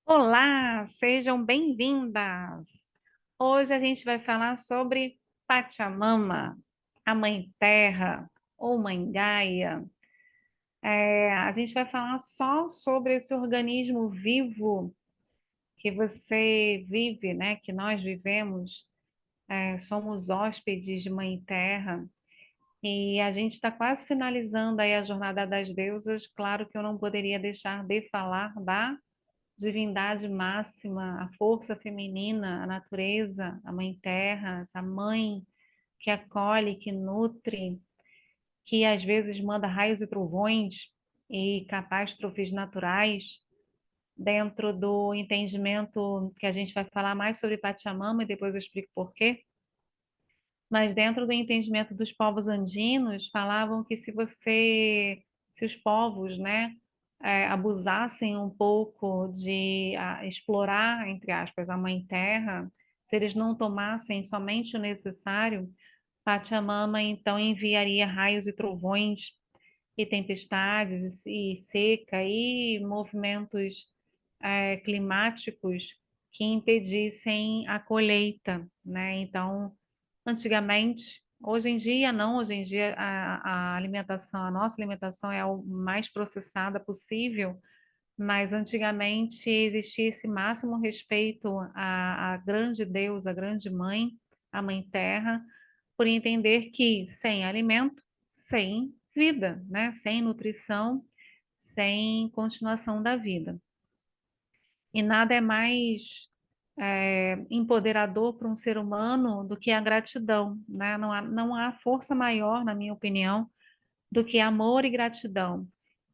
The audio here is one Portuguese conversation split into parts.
Olá, sejam bem-vindas! Hoje a gente vai falar sobre Pachamama, a Mãe Terra ou Mãe Gaia. A gente vai falar só sobre esse organismo vivo que você vive, né? Que nós vivemos. Somos hóspedes de Mãe Terra e a gente está quase finalizando aí a Jornada das Deusas. Claro que eu não poderia deixar de falar da divindade máxima, a força feminina, a natureza, a mãe terra, essa mãe que acolhe, que nutre, que às vezes manda raios e trovões e catástrofes naturais, dentro do entendimento que a gente vai falar mais sobre Pachamama e depois eu explico por quê. Mas dentro do entendimento dos povos andinos, falavam que se os povos, né, abusassem um pouco de explorar, entre aspas, a mãe terra, se eles não tomassem somente o necessário, Pachamama então enviaria raios e trovões e tempestades e seca e movimentos climáticos que impedissem a colheita, né? Então, antigamente, hoje em dia não, hoje em dia a alimentação, a nossa alimentação é o mais processada possível, mas antigamente existia esse máximo respeito à grande deusa, à grande mãe, à mãe terra, por entender que sem alimento, sem vida, né? Sem nutrição, sem continuação da vida. E nada é mais empoderador para um ser humano do que a gratidão, né? Não há força maior, na minha opinião, do que amor e gratidão.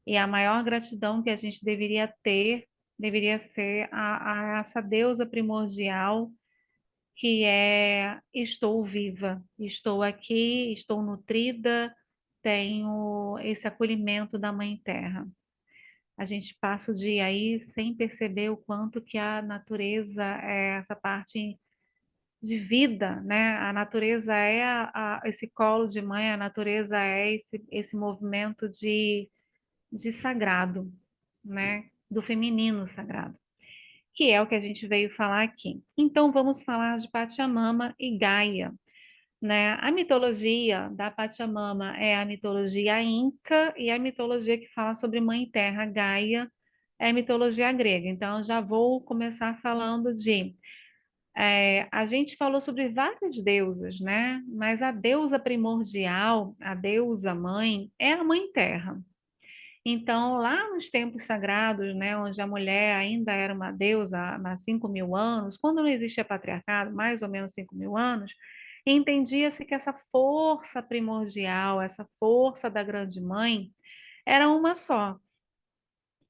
E a maior gratidão que a gente deveria ter deveria ser a essa deusa primordial que é: estou viva, estou aqui, estou nutrida, tenho esse acolhimento da Mãe Terra. A gente passa o dia aí sem perceber o quanto que a natureza é essa parte de vida, né? A natureza é esse colo de mãe, a natureza é esse movimento de sagrado, né? Do feminino sagrado, que é o que a gente veio falar aqui. Então vamos falar de Pachamama e Gaia, né? A mitologia da Pachamama é a mitologia inca e a mitologia que fala sobre Mãe Terra, Gaia, é a mitologia grega. Então, eu já vou começar falando a gente falou sobre várias deusas, né? Mas a deusa primordial, a deusa mãe, é a Mãe Terra. Então, lá nos tempos sagrados, né, onde a mulher ainda era uma deusa há 5.000 anos, quando não existia patriarcado, mais ou menos 5.000 anos, entendia-se que essa força primordial, essa força da grande mãe, era uma só.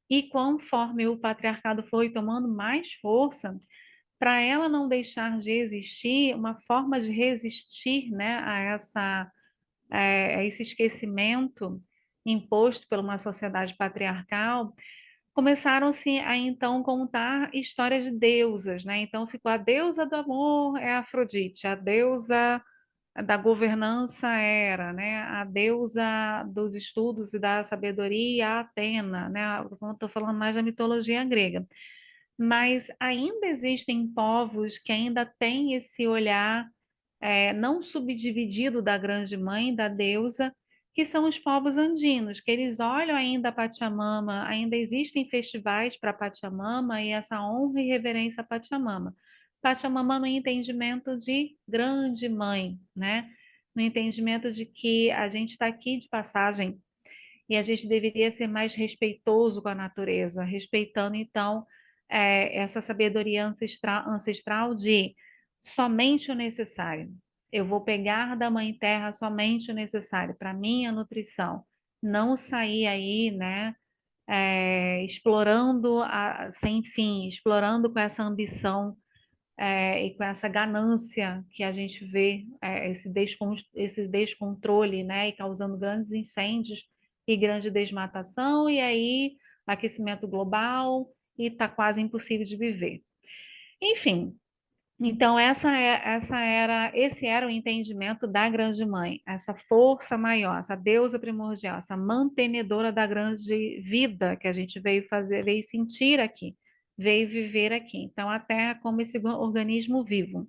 E conforme o patriarcado foi tomando mais força, para ela não deixar de existir, uma forma de resistir, né, a esse esquecimento imposto por uma sociedade patriarcal, começaram-se a então contar histórias de deusas, né? Então ficou a deusa do amor é Afrodite, a deusa da governança era, né? A deusa dos estudos e da sabedoria, a Atena, né? Estou falando mais da mitologia grega. Mas ainda existem povos que ainda têm esse olhar não subdividido da grande mãe, da deusa, que são os povos andinos, que eles olham ainda a Pachamama, ainda existem festivais para Pachamama e essa honra e reverência a Pachamama. Pachamama no entendimento de grande mãe, né? No entendimento de que a gente está aqui de passagem e a gente deveria ser mais respeitoso com a natureza, respeitando então essa sabedoria ancestral de somente o necessário. Eu vou pegar da Mãe Terra somente o necessário para minha nutrição, não sair aí, né, explorando sem fim, explorando com essa ambição e com essa ganância que a gente vê, esse descontrole, né, e causando grandes incêndios e grande desmatação, e aí aquecimento global, e está quase impossível de viver. Enfim, então esse era o entendimento da Grande Mãe, essa força maior, essa deusa primordial, essa mantenedora da grande vida que a gente veio sentir aqui, veio viver aqui. Então, a Terra como esse organismo vivo.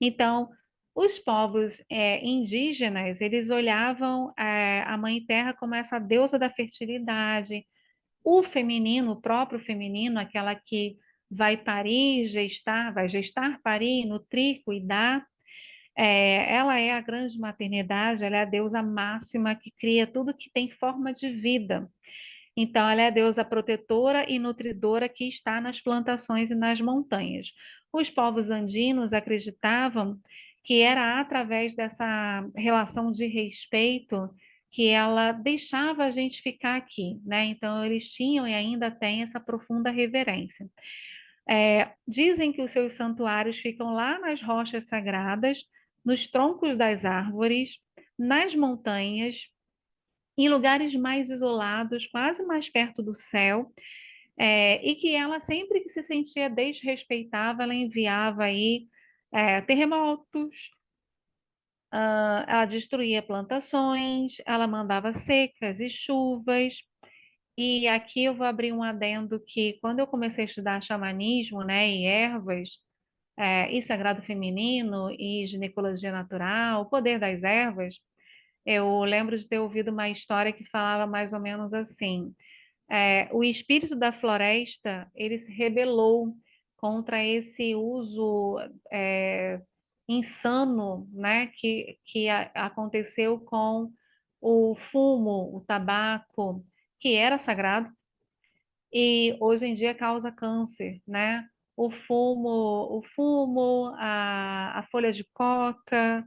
Então, os povos indígenas, eles olhavam a Mãe Terra como essa deusa da fertilidade, o feminino, o próprio feminino, aquela que vai parir, gestar, vai gestar, parir, nutrir, cuidar. Ela é a grande maternidade, ela é a deusa máxima que cria tudo que tem forma de vida. Então, ela é a deusa protetora e nutridora que está nas plantações e nas montanhas. Os povos andinos acreditavam que era através dessa relação de respeito que ela deixava a gente ficar aqui, né? Então, eles tinham e ainda têm essa profunda reverência. Dizem que os seus santuários ficam lá nas rochas sagradas, nos troncos das árvores, nas montanhas, em lugares mais isolados, quase mais perto do céu, e que ela sempre que se sentia desrespeitada, ela enviava aí terremotos, ela destruía plantações, ela mandava secas e chuvas. E aqui eu vou abrir um adendo que quando eu comecei a estudar xamanismo, né, e ervas, e sagrado feminino e ginecologia natural, o poder das ervas, eu lembro de ter ouvido uma história que falava mais ou menos assim: o espírito da floresta ele se rebelou contra esse uso é, insano, né, que aconteceu com o fumo, o tabaco, que era sagrado e hoje em dia causa câncer, né? A folha de coca,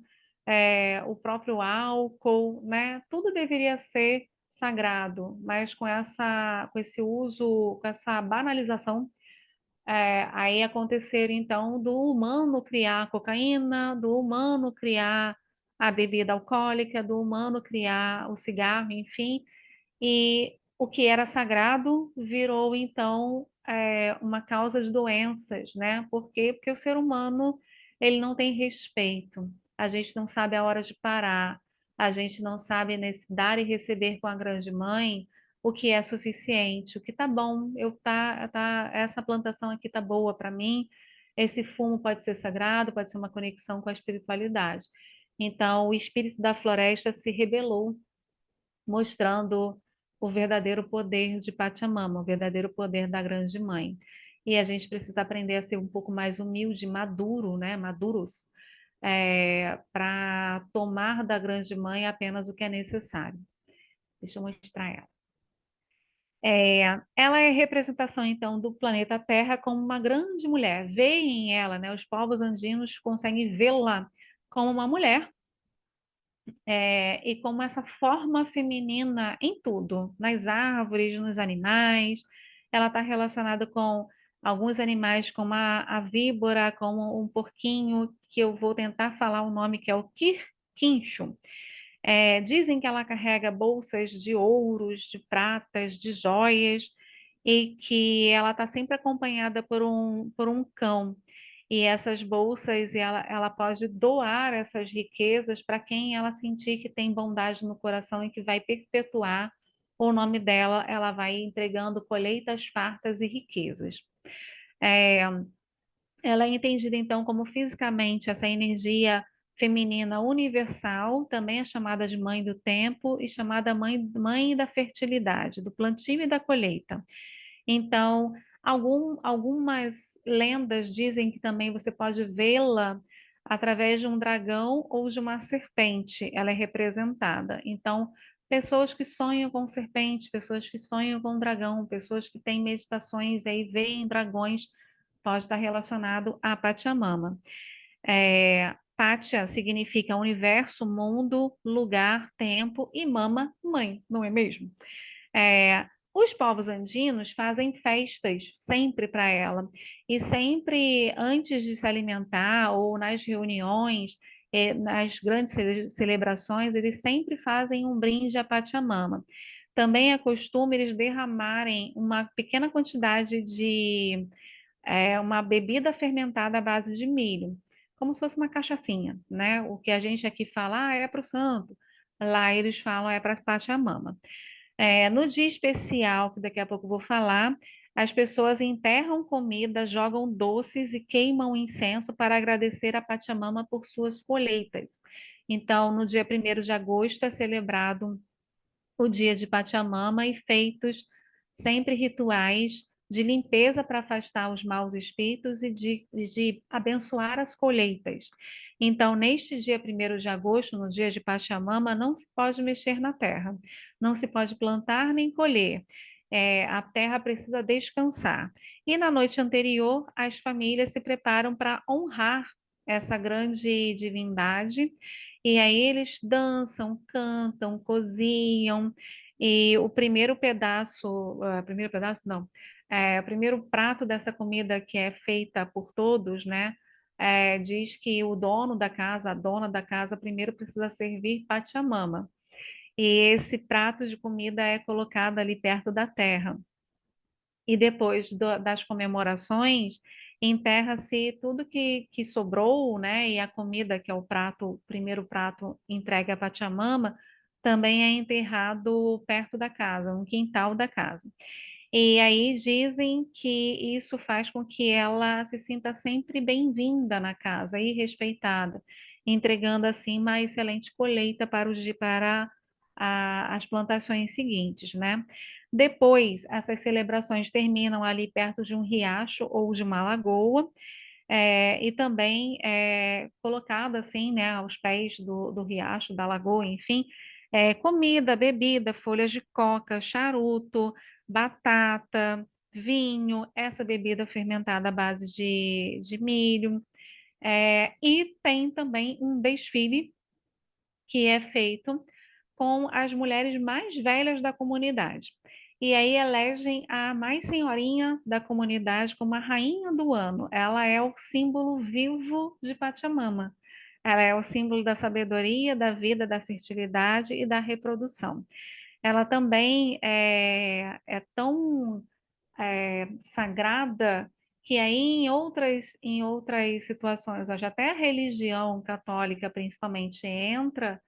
o próprio álcool, né? Tudo deveria ser sagrado, mas com esse uso, com essa banalização, aí aconteceram então do humano criar a cocaína, do humano criar a bebida alcoólica, do humano criar o cigarro, enfim, e o que era sagrado virou, então, uma causa de doenças, né? Por quê? Porque o ser humano, ele não tem respeito. A gente não sabe a hora de parar. A gente não sabe nesse dar e receber com a grande mãe o que é suficiente, o que tá bom, essa plantação aqui tá boa para mim, esse fumo pode ser sagrado, pode ser uma conexão com a espiritualidade. Então, o espírito da floresta se rebelou mostrando o verdadeiro poder de Pachamama, o verdadeiro poder da Grande Mãe. E a gente precisa aprender a ser um pouco mais humilde, maduro, né? Maduros, para tomar da Grande Mãe apenas o que é necessário. Deixa eu mostrar ela. Ela é representação, então, do planeta Terra como uma grande mulher. Veem ela, né? Os povos andinos conseguem vê-la como uma mulher e como essa forma feminina em tudo, nas árvores, nos animais. Ela está relacionada com alguns animais, como a víbora, como um porquinho, que eu vou tentar falar o nome, que é o quirquincho. Dizem que ela carrega bolsas de ouros, de pratas, de joias, e que ela está sempre acompanhada por um cão. E essas bolsas, ela pode doar essas riquezas para quem ela sentir que tem bondade no coração e que vai perpetuar o nome dela, ela vai entregando colheitas fartas e riquezas. É, ela é entendida então como fisicamente essa energia feminina universal, também é chamada de mãe do tempo e chamada mãe da fertilidade, do plantio e da colheita. Então, algumas lendas dizem que também você pode vê-la através de um dragão ou de uma serpente, ela é representada. Então, pessoas que sonham com serpente, pessoas que sonham com dragão, pessoas que têm meditações e aí veem dragões, pode estar relacionado a Pachamama. Pacha significa universo, mundo, lugar, tempo e mama, mãe, não é mesmo? Os povos andinos fazem festas sempre para ela, e sempre antes de se alimentar ou nas reuniões, nas grandes celebrações, eles sempre fazem um brinde à Pachamama. Também é costume eles derramarem uma pequena quantidade de uma bebida fermentada à base de milho, como se fosse uma cachaçinha, né? O que a gente aqui fala, é para o santo, lá eles falam é para Pachamama. No dia especial, que daqui a pouco eu vou falar, As pessoas enterram comida, jogam doces e queimam incenso para agradecer a Pachamama por suas colheitas. Então, no dia 1º de agosto é celebrado o dia de Pachamama e feitos sempre rituais de limpeza para afastar os maus espíritos e de abençoar as colheitas. Então, neste dia 1º de agosto, no dia de Pachamama, não se pode mexer na terra, não se pode plantar nem colher. A terra precisa descansar. E na noite anterior, as famílias se preparam para honrar essa grande divindade. E aí eles dançam, cantam, cozinham, e o primeiro pedaço não, o primeiro prato dessa comida que é feita por todos, né? Diz que o dono da casa, a dona da casa, primeiro precisa servir Pachamama. E esse prato de comida é colocado ali perto da terra. E depois das comemorações, enterra-se tudo que sobrou, né? E a comida, que é o primeiro prato entregue a Pachamama, também é enterrado perto da casa, no quintal da casa. E aí dizem que isso faz com que ela se sinta sempre bem-vinda na casa e respeitada, entregando assim uma excelente colheita para as plantações seguintes, né? Depois, essas celebrações terminam ali perto de um riacho ou de uma lagoa, e também colocado assim, né, aos pés do riacho, da lagoa, enfim, comida, bebida, folhas de coca, charuto, batata, vinho, essa bebida fermentada à base de milho. E tem também um desfile que é feito com as mulheres mais velhas da comunidade. E aí elegem a mais senhorinha da comunidade como a rainha do ano. Ela é o símbolo vivo de Pachamama. Ela é o símbolo da sabedoria, da vida, da fertilidade e da reprodução. Ela também é tão sagrada que aí em outras situações, hoje até a religião católica principalmente entra,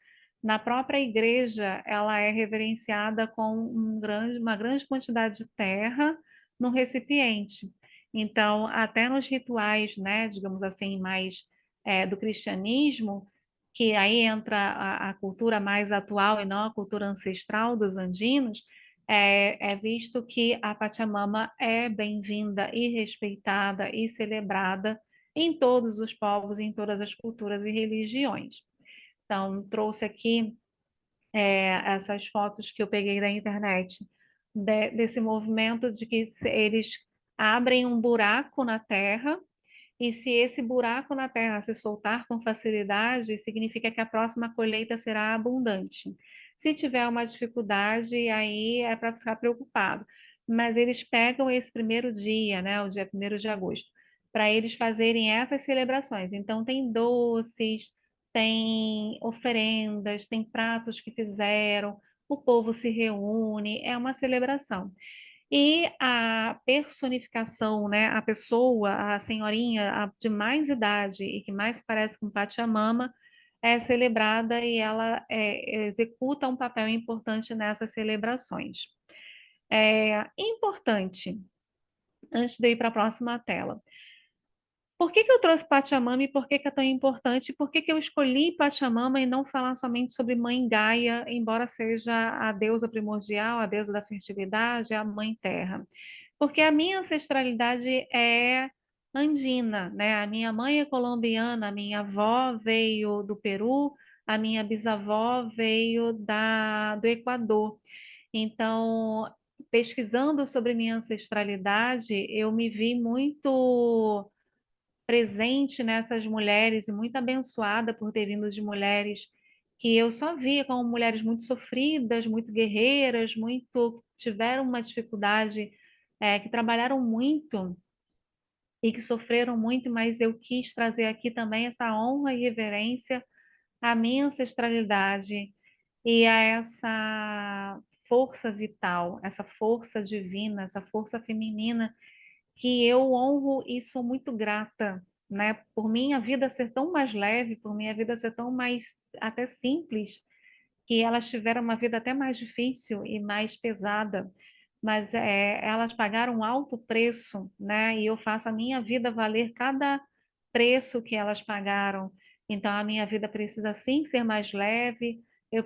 na própria igreja ela é reverenciada com uma grande quantidade de terra no recipiente. Então, até nos rituais, né, digamos assim, mais do cristianismo, que aí entra a cultura mais atual e não a cultura ancestral dos andinos, é visto que a Pachamama é bem-vinda e respeitada e celebrada em todos os povos, em todas as culturas e religiões. Então, trouxe aqui essas fotos que eu peguei da internet desse movimento de que eles abrem um buraco na terra e se esse buraco na terra se soltar com facilidade, significa que a próxima colheita será abundante. Se tiver uma dificuldade, aí é para ficar preocupado. Mas eles pegam esse primeiro dia, né, o dia 1º de agosto, para eles fazerem essas celebrações. Então, tem doces, tem oferendas, tem pratos que fizeram, o povo se reúne, é uma celebração. E a personificação, né, a pessoa, a senhorinha de mais idade e que mais parece com Pachamama, é celebrada e ela executa um papel importante nessas celebrações. Importante, antes de ir para a próxima tela. Por que que eu trouxe Pachamama e por que que é tão importante? Por que que eu escolhi Pachamama e não falar somente sobre Mãe Gaia, embora seja a deusa primordial, a deusa da fertilidade, a Mãe Terra? Porque a minha ancestralidade é andina, né? A minha mãe é colombiana, a minha avó veio do Peru, a minha bisavó veio do Equador. Então, pesquisando sobre minha ancestralidade, eu me vi muito presente nessas mulheres e muito abençoada por ter vindo de mulheres que eu só via como mulheres muito sofridas, muito guerreiras, muito tiveram uma dificuldade, que trabalharam muito e que sofreram muito, mas eu quis trazer aqui também essa honra e reverência à minha ancestralidade e a essa força vital, essa força divina, essa força feminina que eu honro e sou muito grata, né? Por minha vida ser tão mais leve, por minha vida ser tão mais até simples, que elas tiveram uma vida até mais difícil e mais pesada, mas elas pagaram um alto preço, né? E eu faço a minha vida valer cada preço que elas pagaram. Então, a minha vida precisa sim ser mais leve, eu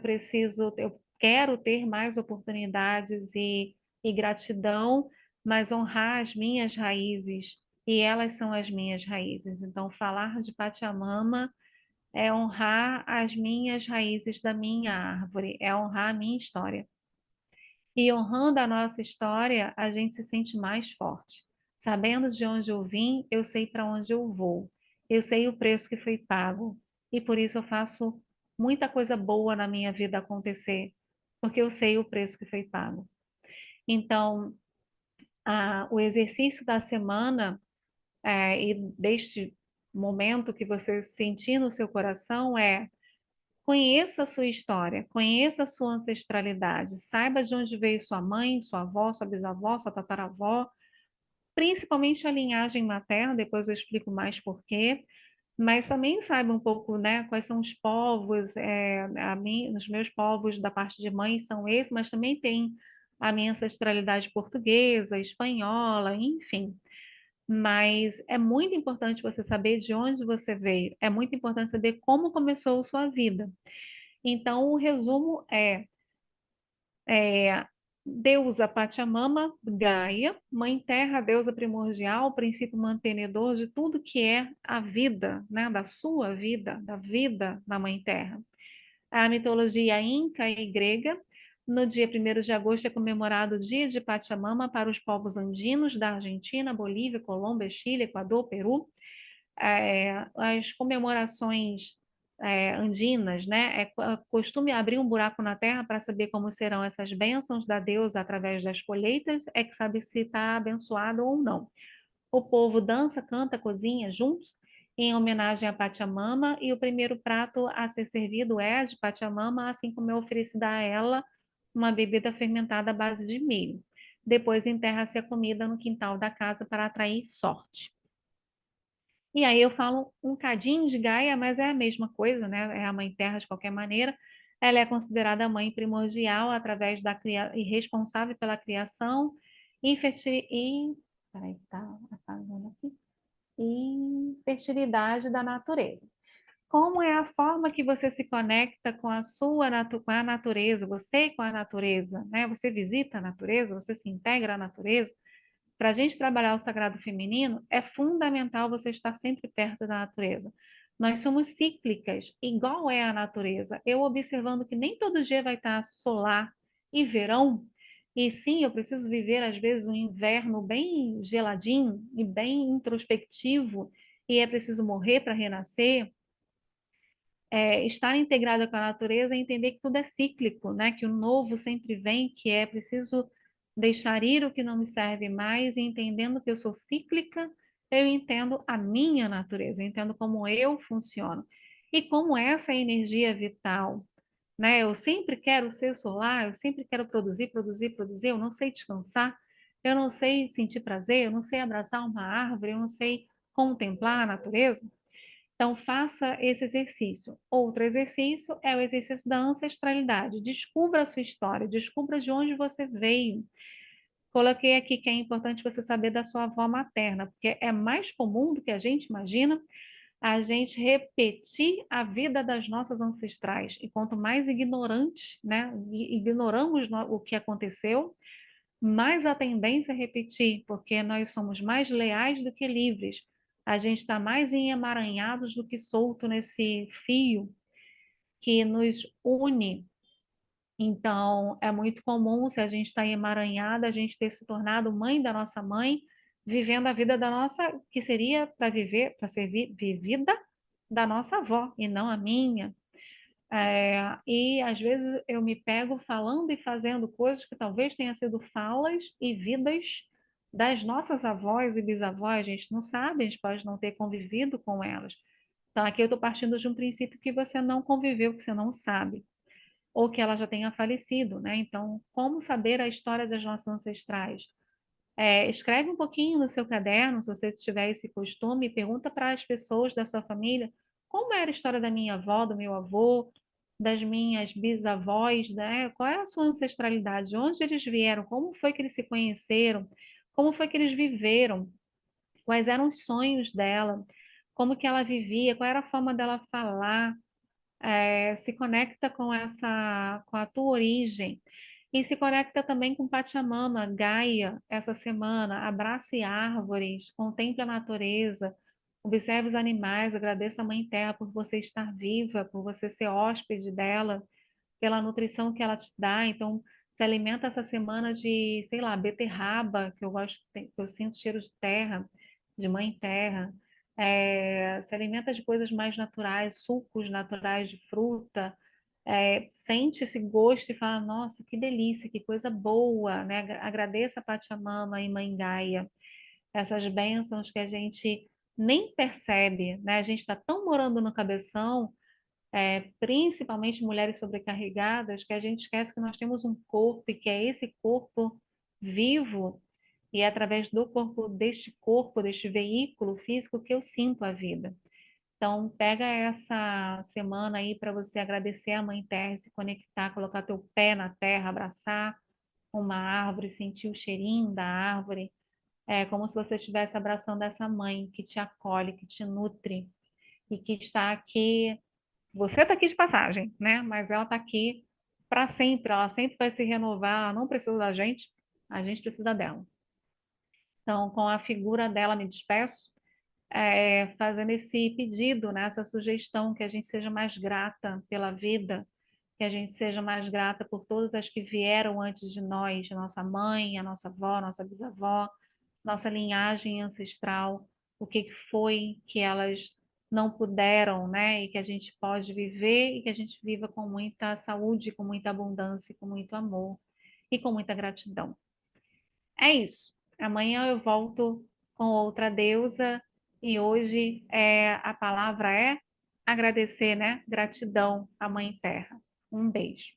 quero ter mais oportunidades e gratidão, mas honrar as minhas raízes, e elas são as minhas raízes. Então, falar de Pachamama é honrar as minhas raízes da minha árvore, é honrar a minha história. E honrando a nossa história, a gente se sente mais forte. Sabendo de onde eu vim, eu sei para onde eu vou. Eu sei o preço que foi pago. E por isso eu faço muita coisa boa na minha vida acontecer, porque eu sei o preço que foi pago. Então, o exercício da semana, e deste momento que você sentir no seu coração é: conheça a sua história, conheça a sua ancestralidade, saiba de onde veio sua mãe, sua avó, sua bisavó, sua tataravó, principalmente a linhagem materna, depois eu explico mais por quê, mas também saiba um pouco, né, quais são os povos, os meus povos da parte de mãe são esses, mas também tem a minha ancestralidade portuguesa, espanhola, enfim. Mas é muito importante você saber de onde você veio, é muito importante saber como começou a sua vida. Então, o resumo é deusa Pachamama, Gaia, Mãe Terra, deusa primordial, princípio mantenedor de tudo que é a vida, né, da sua vida, da vida da Mãe Terra. A mitologia inca e grega, no dia 1º de agosto é comemorado o Dia de Pachamama para os povos andinos da Argentina, Bolívia, Colômbia, Chile, Equador, Peru. As comemorações andinas, né? Costume abrir um buraco na terra para saber como serão essas bênçãos da deusa através das colheitas, é que sabe se está abençoado ou não. O povo dança, canta, cozinha juntos em homenagem a Pachamama, e o primeiro prato a ser servido é de Pachamama, assim como é oferecida a ela uma bebida fermentada à base de milho. Depois enterra-se a comida no quintal da casa para atrair sorte. E aí eu falo um cadinho de Gaia, mas é a mesma coisa, né? É a mãe terra de qualquer maneira. Ela é considerada a mãe primordial através e responsável pela criação e peraí, tá apagando aqui. E fertilidade da natureza. Como é a forma que você se conecta com com a natureza, você com a natureza, né? Você visita a natureza, você se integra à natureza. Para a gente trabalhar o sagrado feminino, é fundamental você estar sempre perto da natureza. Nós somos cíclicas, igual é a natureza. Eu observando que nem todo dia vai estar solar e verão, e sim, eu preciso viver às vezes um inverno bem geladinho e bem introspectivo, e é preciso morrer para renascer. Estar integrada com a natureza é entender que tudo é cíclico, né? Que o novo sempre vem, que é preciso deixar ir o que não me serve mais, e entendendo que eu sou cíclica, eu entendo a minha natureza, eu entendo como eu funciono e como essa energia vital, né? Eu sempre quero ser solar, eu sempre quero produzir, produzir, produzir, eu não sei descansar, eu não sei sentir prazer, eu não sei abraçar uma árvore, eu não sei contemplar a natureza. Então, faça esse exercício. Outro exercício é o exercício da ancestralidade. Descubra a sua história, descubra de onde você veio. Coloquei aqui que é importante você saber da sua avó materna, porque é mais comum do que a gente imagina a gente repetir a vida das nossas ancestrais. E quanto mais ignorantes, né, ignoramos o que aconteceu, mais a tendência é repetir, porque nós somos mais leais do que livres. A gente está mais emaranhados do que solto nesse fio que nos une. Então, é muito comum, se a gente está emaranhada, a gente ter se tornado mãe da nossa mãe, vivendo a vida da nossa, que seria para viver, para ser vivida da nossa avó, e não a minha. E às vezes eu me pego falando e fazendo coisas que talvez tenham sido falas e vidas das nossas avós e bisavós, a gente não sabe, a gente pode não ter convivido com elas. Então aqui eu estou partindo de um princípio que você não conviveu, que você não sabe, ou que ela já tenha falecido, né? Então, como saber a história das nossas ancestrais? Escreve um pouquinho no seu caderno, se você tiver esse costume, pergunta para as pessoas da sua família como era a história da minha avó, do meu avô, das minhas bisavós, né? Qual é a sua ancestralidade? De onde eles vieram? Como foi que eles se conheceram? Como foi que eles viveram? Quais eram os sonhos dela? Como que ela vivia? Qual era a forma dela falar? Se conecta com com a tua origem e se conecta também com Pachamama, Gaia, essa semana. Abrace árvores, contemple a natureza, observe os animais, agradeça a Mãe Terra por você estar viva, por você ser hóspede dela, pela nutrição que ela te dá. Então, se alimenta essa semana de, sei lá, beterraba, que eu gosto, que eu sinto cheiro de terra, de Mãe Terra. Se alimenta de coisas mais naturais, sucos naturais de fruta. Sente esse gosto e fala, nossa, que delícia, que coisa boa, né? Agradeça a Pachamama e Mãe Gaia, essas bênçãos que a gente nem percebe, né? A gente está tão morando no cabeção, principalmente mulheres sobrecarregadas, que a gente esquece que nós temos um corpo e que é esse corpo vivo e é através do corpo, deste veículo físico que eu sinto a vida. Então, pega essa semana aí para você agradecer a Mãe Terra, se conectar, colocar teu pé na terra, abraçar uma árvore, sentir o cheirinho da árvore. É como se você estivesse abraçando essa mãe que te acolhe, que te nutre e que está aqui. Você está aqui de passagem, né? Mas ela está aqui para sempre. Ela sempre vai se renovar. Ela não precisa da gente, a gente precisa dela. Então, com a figura dela, me despeço, fazendo esse pedido, né? Essa sugestão que a gente seja mais grata pela vida, que a gente seja mais grata por todas as que vieram antes de nós, a nossa mãe, a nossa avó, a nossa bisavó, nossa linhagem ancestral, o que foi que elas não puderam, né? E que a gente pode viver e que a gente viva com muita saúde, com muita abundância, com muito amor e com muita gratidão. É isso. Amanhã eu volto com outra deusa e hoje a palavra é agradecer, né? Gratidão à Mãe Terra. Um beijo.